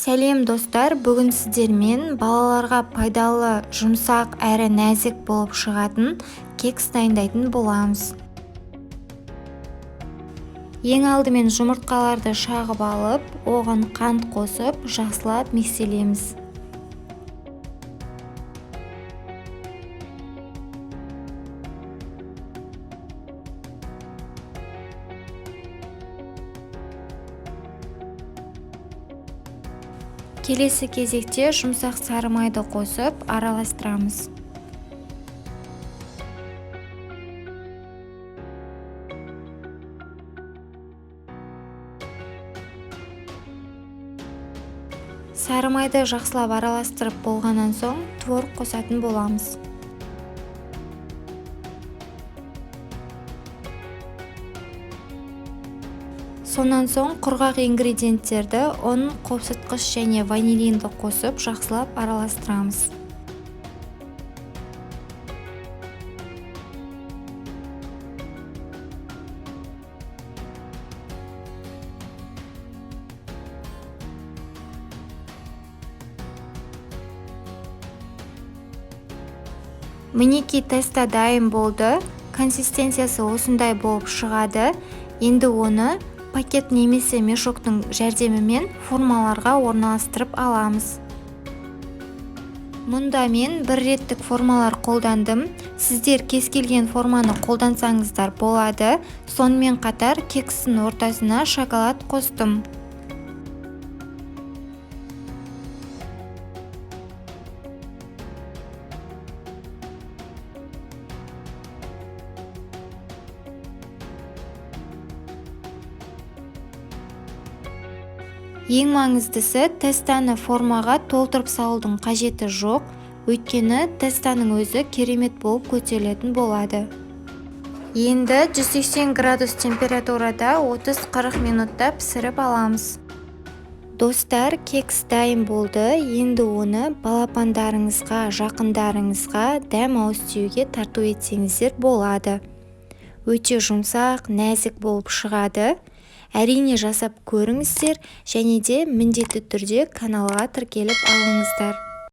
Сәлем достар, бүгін сіздермен балаларға пайдалы, жұмсақ әрі нәзік болып шығатын кекс дайындайтын боламыз. Ең алдымен жұмыртқаларды шағып алып, оған қант қосып, жақсылап микстелейміз. Келесі кезекте жұмсақ сары майды қосып араластырамыз. Сары майды жақсылап араластырып болғаннан соң творог қосатын боламыз. Сонан соң құрғақ ингредиенттерді ұн, қопсытқыш және ванилинді қосып жақсылап араластырамыз. Мінекей теста дайын болды. Консистенциясы осындай болып шығады. Енді оны пакет немесе мешоктың жәрдемімен формаларға орналастырып аламыз. Мұнда мен бір реттік формалар қолдандым. Сіздер кез келген форманы қолдансаңыздар болады. Сонымен қатар кекстің ортасына шоколад қостым. Ең маңыздысы, тестаны формаға толтырып салудың қажеті жоқ, өйткені тестаның өзі керемет болып көтерілетін болады. Енді 180 градус температурада 30-40 минутта пісіріп аламыз. Достар, кекс дайын болды. Енді оны балапандарыңызға, жақындарыңызға дәм ауыстыруге тарту етсеңіздер болады. Өте жұмсақ, нәзік болып шығады. Әрине жасап көріңіздер және де міндетті түрде каналға тіркеліп алыңыздар.